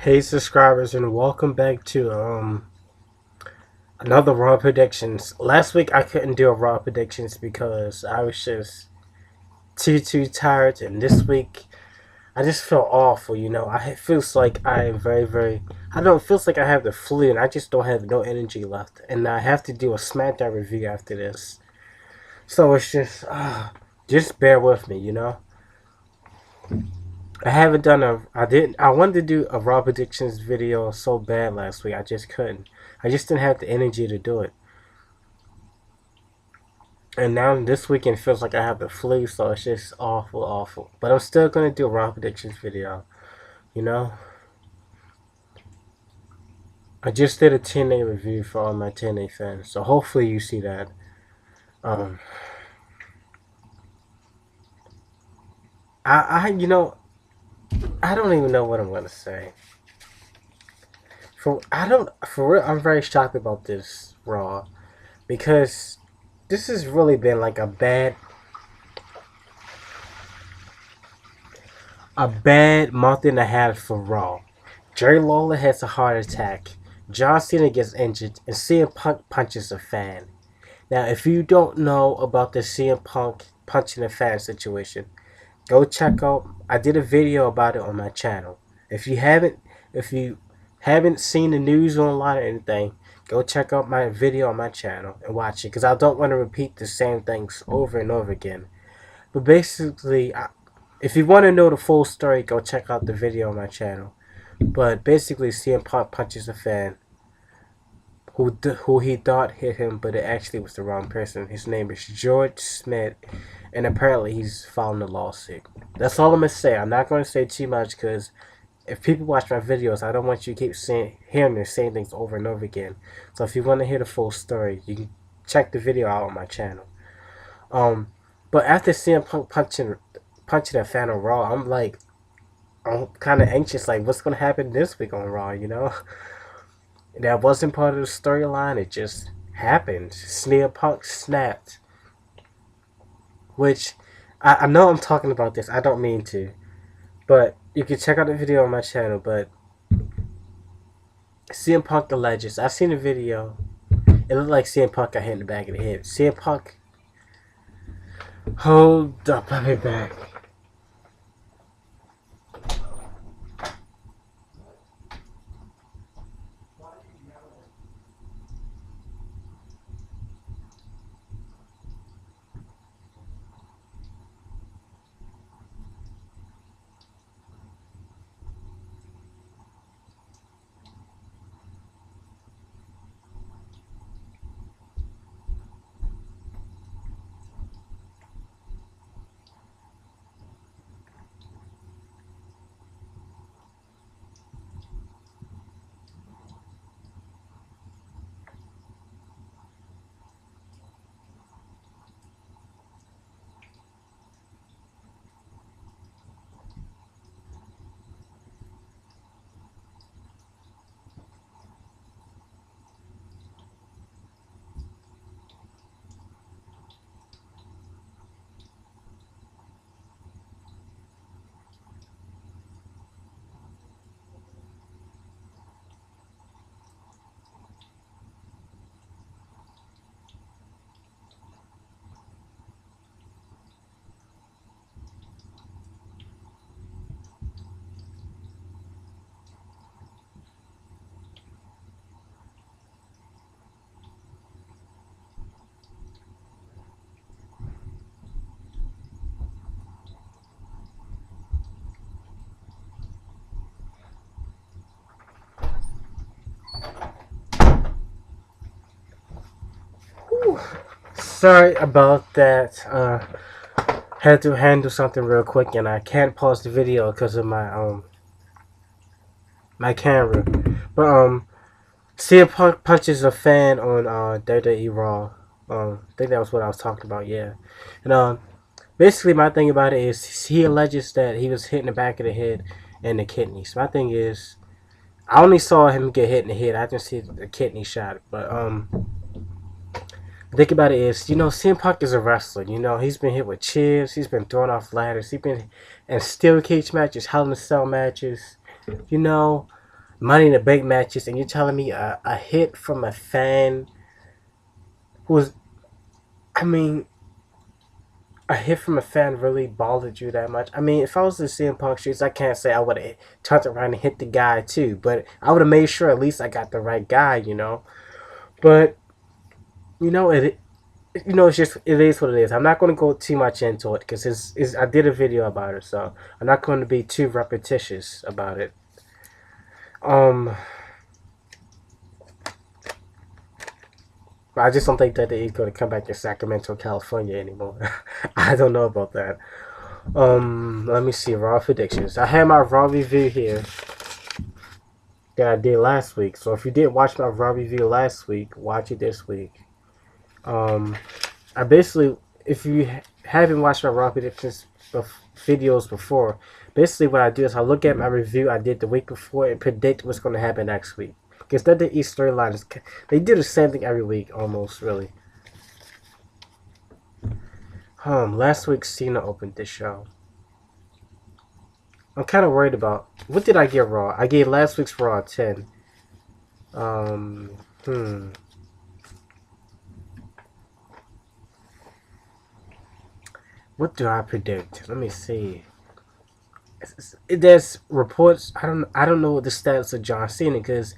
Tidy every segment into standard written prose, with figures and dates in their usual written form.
Hey subscribers, and welcome back to another Raw predictions. Last week I couldn't do a Raw predictions because I was just too tired, and this week I just feel awful. It feels like I am very. I don't. It feels like I have the flu, and I just don't have no energy left, and I have to do a SmackDown review after this. So it's just bear with me. I haven't done a. I didn't. I wanted to do a Raw predictions video so bad last week. I just couldn't. I just didn't have the energy to do it. And now this weekend feels like I have the flu, so it's just awful. But I'm still gonna do a Raw predictions video. You know, I just did a 10-day review for all my 10-day fans, so hopefully you see that. Um, I don't even know what I'm gonna say. For real, I'm very shocked about this Raw because this has really been like a bad month and a half for Raw. Jerry Lawler has a heart attack. John Cena gets injured, and CM Punk punches a fan. Now, if you don't know about the CM Punk punching a fan situation, go check out. I did a video about it on my channel. If you haven't, if you haven't seen the news online or anything, go check out my video on my channel and watch it because I don't want to repeat the same things over and over again. But basically, if you want to know the full story, go check out the video on my channel. But basically, CM Punk punches a fan who he thought hit him, but it actually was the wrong person. His name is George Smith, and apparently he's filing a lawsuit. That's all I'm gonna say. I'm not gonna say too much because if people watch my videos, I don't want you to keep hearing the same things over and over again. So if you want to hear the full story, you can check the video out on my channel. But after CM Punk punching a fan on Raw, I'm kind of anxious. Like, what's gonna happen this week on Raw? That wasn't part of the storyline. It just happened. CM Punk snapped, which I know I'm talking about this. I don't mean to, but you can check out the video on my channel. But CM Punk alleges. I've seen the video. It looked like CM Punk got hit in the back of the head. CM Punk. Hold up, I'll be back. Whew. Sorry about that. Had to handle something real quick, and I can't pause the video because of my camera. But CM Punk punches a fan on WWE Raw. I think that was what I was talking about. Yeah, and basically my thing about it is he alleges that he was hit in the back of the head and the kidneys. My thing is, I only saw him get hit in the head. I didn't see the kidney shot, but think about it is, CM Punk is a wrestler. He's been hit with chairs. He's been thrown off ladders. He's been in steel cage matches, Hell in a Cell matches. You know, Money in the Bank matches, and you're telling me a hit from a fan who was, I mean, a hit from a fan really bothered you that much? I mean, if I was in CM Punk streets, I can't say I would have turned around and hit the guy too, but I would have made sure at least I got the right guy, you know. But you know, it's just it is what it is. I'm not going to go too much into it because I did a video about it, so I'm not going to be too repetitious about it. Um, I just don't think that he's going to come back to Sacramento, California anymore. I don't know about that. Let me see Raw predictions. I have my Raw review here that I did last week. So if you didn't watch my Raw review last week, watch it this week. Um, I basically, if you haven't watched my Raw predictions videos before, basically what I do is I look at my review I did the week before and predict what's going to happen next week. Because that the East storyline is, they do the same thing every week almost, really. Last week Cena opened this show. I'm kind of worried about, what did I get Raw? I gave last week's Raw a 10. Um, hmm. What do I predict? Let me see. There's reports. I don't know what the status of John Cena because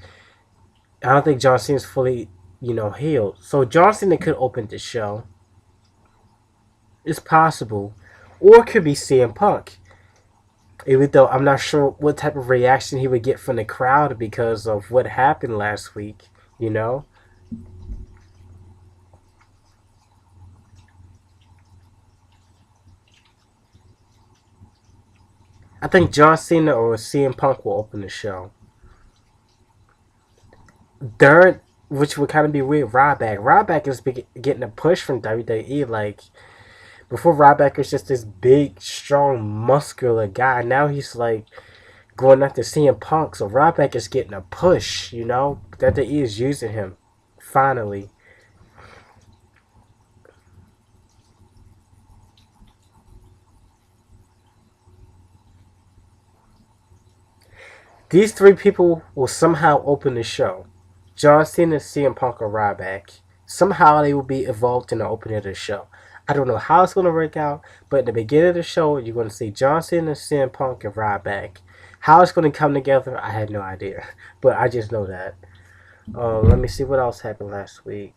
I don't think John Cena's fully, healed. So John Cena could open the show. It's possible, or it could be CM Punk. Even though I'm not sure what type of reaction he would get from the crowd because of what happened last week. You know. I think John Cena or CM Punk will open the show. Third, which would kind of be weird, Ryback. Ryback is getting a push from WWE. Like, before Ryback was just this big, strong, muscular guy. Now he's like going after CM Punk. So Ryback is getting a push, WWE is using him. Finally. These three people will somehow open the show. John Cena, CM Punk, or Ryback. Somehow they will be involved in the opening of the show. I don't know how it's going to work out, but at the beginning of the show, you're going to see John Cena, CM Punk, and Ryback. How it's going to come together, I had no idea. But I just know that. Let me see what else happened last week.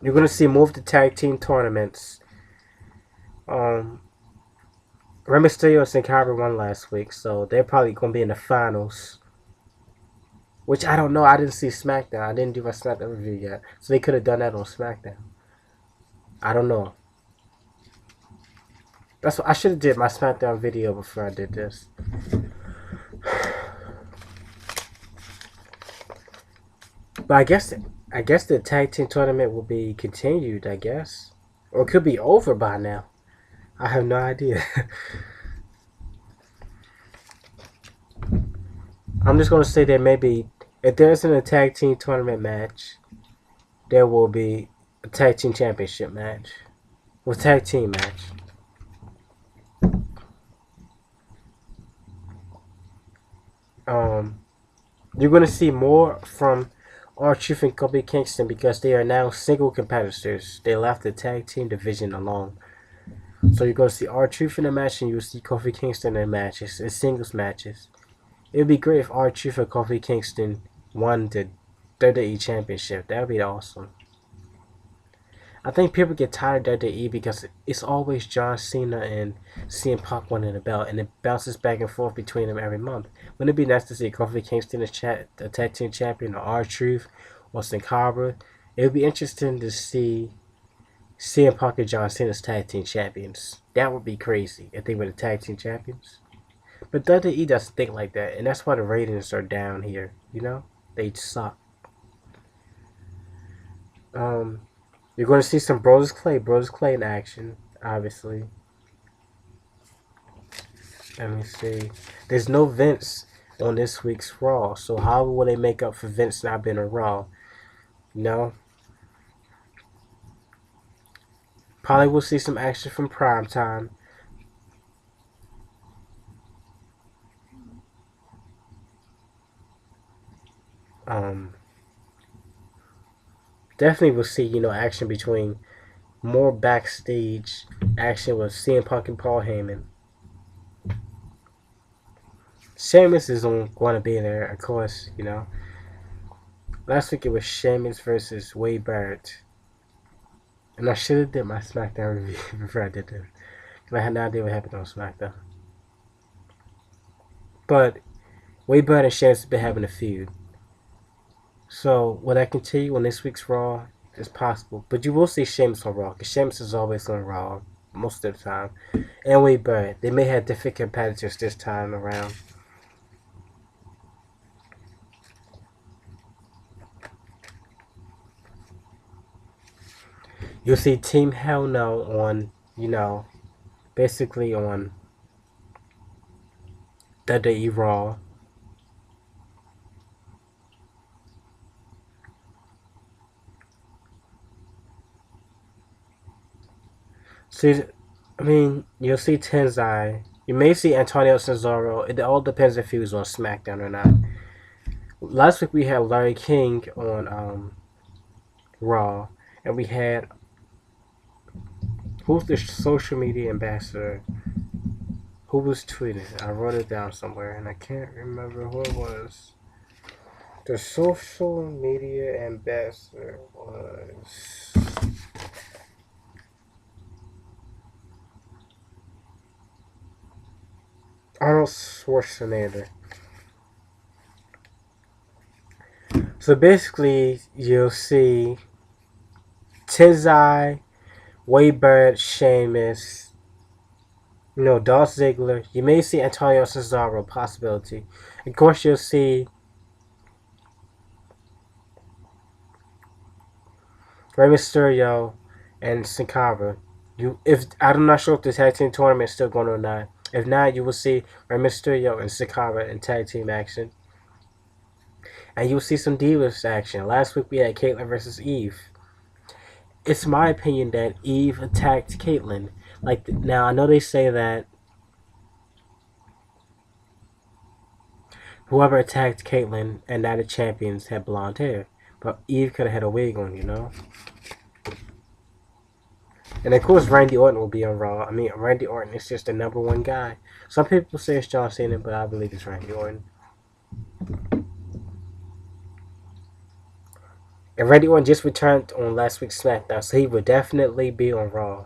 You're going to see more of the tag team tournaments. Rey Mysterio and Sin Cara won last week, so they're probably going to be in the finals. Which I don't know. I didn't see SmackDown. I didn't do my SmackDown review yet. So they could have done that on SmackDown. I don't know. That's what I should have did my SmackDown video before I did this. But I guess the tag team tournament will be continued, I guess. Or it could be over by now. I have no idea. I'm just gonna say there may be, if there isn't a tag team tournament match, there will be a tag team championship match. Or tag team match. You're gonna see more from R-Truth and Kofi Kingston because they are now single competitors. They left the tag team division alone. So you're going to see R-Truth in a match and you'll see Kofi Kingston in matches, in singles matches. It would be great if R-Truth and Kofi Kingston won the WWE Championship. That would be awesome. I think people get tired of WWE because it's always John Cena and CM Punk winning the belt, and it bounces back and forth between them every month. Wouldn't it be nice to see Kofi Kingston as the tag team champion, or R-Truth, or Sin Cara? It would be interesting to see CM Punk and John Cena as tag team champions. That would be crazy if they were the tag team champions. But WWE doesn't think like that, and that's why the ratings are down here. They suck. You're going to see some Brodus Clay in action, obviously. Let me see. There's no Vince on this week's Raw, so how will they make up for Vince not being on Raw? Probably will see some action from Primetime. Definitely will see, action between more backstage action with CM Punk and Paul Heyman. Sheamus is going to be there, of course, Last week it was Sheamus versus Wade Barrett. And I should have did my SmackDown review before I did this. Because I had no idea what happened on SmackDown. But Wade Barrett and Sheamus have been having a feud. So will that continue on this week's Raw? It's possible. But you will see Sheamus on Raw. Because Sheamus is always on Raw most of the time. And Wade Barrett. They may have different competitors this time around. You'll see Team Hell No on, basically on WWE Raw. So, you'll see Tenzai. You may see Antonio Cesaro. It all depends if he was on SmackDown or not. Last week we had Larry King on Raw, and we had who's the social media ambassador? Who was tweeting? I wrote it down somewhere, and I can't remember who it was. The social media ambassador was Arnold Schwarzenegger. So basically, you'll see Tenzai, Wade Barrett, Sheamus, Dolph Ziggler. You may see Antonio Cesaro, possibility. Of course, you'll see Rey Mysterio and Sin Cara. I'm not sure if the tag team tournament is still going on or not. If not, you will see Rey Mysterio and Sin Cara in tag team action. And you'll see some Divas action. Last week we had Caitlyn versus Eve. It's my opinion that Eve attacked Caitlyn. Now I know they say that whoever attacked Caitlyn and not the champions had blonde hair. But Eve could have had a wig on. And of course Randy Orton will be on Raw. Randy Orton is just the number one guy. Some people say it's John Cena, but I believe it's Randy Orton. And Randy Orton just returned on last week's SmackDown, so he will definitely be on Raw.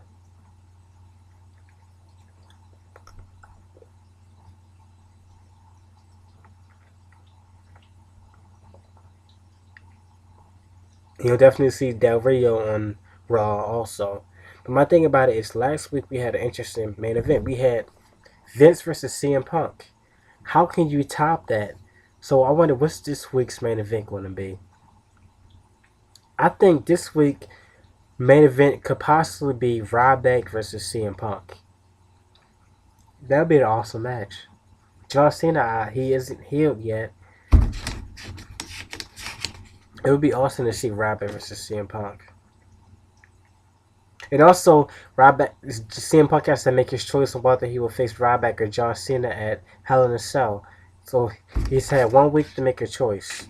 You'll definitely see Del Rio on Raw also. But my thing about it is last week we had an interesting main event. We had Vince versus CM Punk. How can you top that? So I wonder what's this week's main event going to be. I think this week main event could possibly be Ryback versus CM Punk. That would be an awesome match. John Cena, he isn't healed yet. It would be awesome to see Ryback versus CM Punk. And also, CM Punk has to make his choice on whether he will face Ryback or John Cena at Hell in a Cell. So he's had 1 week to make a choice.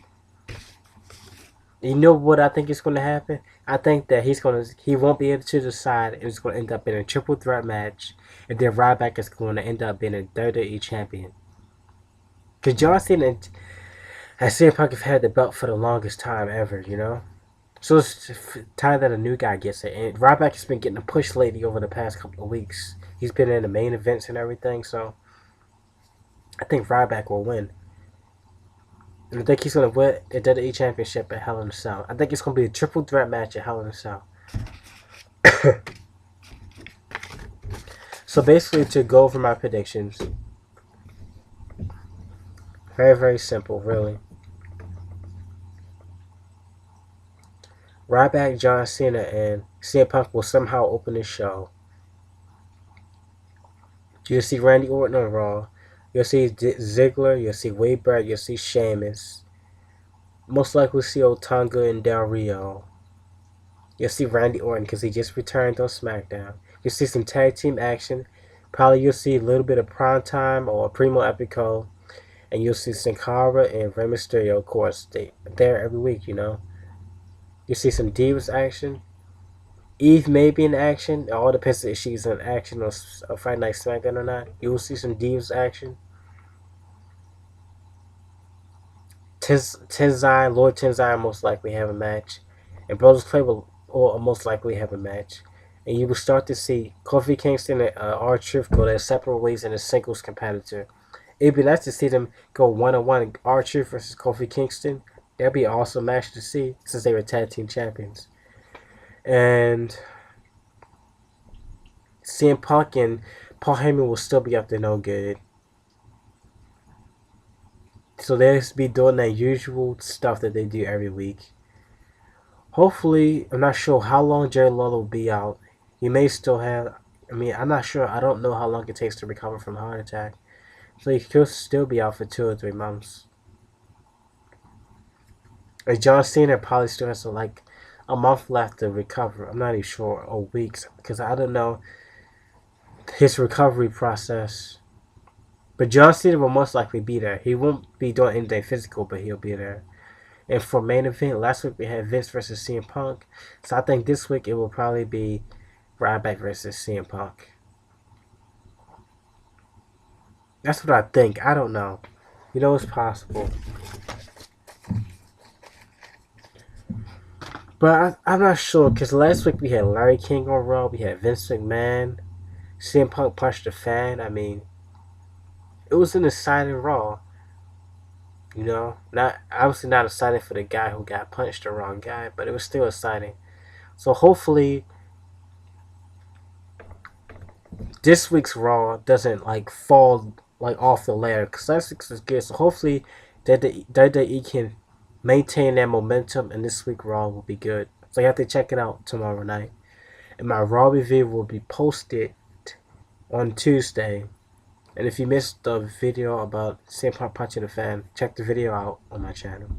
You know what I think is going to happen? I think that he won't be able to decide. It's going to end up in a triple threat match, and then Ryback is going to end up being a WWE champion. Because John Cena and CM Punk have had the belt for the longest time ever, So it's time that a new guy gets it. And Ryback has been getting a push lately over the past couple of weeks. He's been in the main events and everything, so I think Ryback will win. And I think he's going to win the WWE Championship at Hell in a Cell. I think it's going to be a triple threat match at Hell in a Cell. So basically, to go over my predictions, very, very simple, really. Ryback, John Cena, and CM Punk will somehow open the show. You'll see Randy Orton on Raw. You'll see Ziggler. You'll see Wade Barrett. You'll see Sheamus. Most likely we'll see Otunga and Del Rio. You'll see Randy Orton because he just returned on SmackDown. You'll see some tag team action. Probably you'll see a little bit of Prime Time or Primo Epico. And you'll see Sin Cara and Rey Mysterio, of course. They're there every week, You see some Divas action. Eve may be in action. It all depends if she's in action or Friday Night SmackDown or not. You will see some Divas action. Tenzai, Lord Tenzai most likely have a match. And Brothers Clay will most likely have a match. And you will start to see Kofi Kingston and R-Truth go their separate ways in a singles competitor. It'd be nice to see them go one-on-one. R-Truth versus Kofi Kingston. That'd be an awesome match to see since they were tag team champions. And CM Punk and Paul Heyman will still be up to no good. So they'll be doing that usual stuff that they do every week. Hopefully, I'm not sure how long Jerry Lawler will be out. He may still have. I mean, I'm not sure. I don't know how long it takes to recover from a heart attack. So he could still be out for 2 or 3 months. And John Cena probably still has like a month left to recover. I'm not even sure, or weeks, because I don't know his recovery process. But John Cena will most likely be there. He won't be doing anything physical, but he'll be there. And for main event, last week we had Vince versus CM Punk. So I think this week it will probably be Ryback versus CM Punk. That's what I think. I don't know. You know, it's possible. But I'm not sure, because last week we had Larry King on Raw. We had Vince McMahon. CM Punk punched a fan. I mean, it was an exciting Raw. You know, not obviously not exciting for the guy who got punched, the wrong guy, but it was still exciting. So hopefully this week's Raw doesn't like fall like off the ladder, because last week's was good. So hopefully that the WWE can maintain that momentum, and this week Raw will be good. So you have to check it out tomorrow night. And my Raw review will be posted on Tuesday. And if you missed the video about CM Punk punching a fan, check the video out on my channel.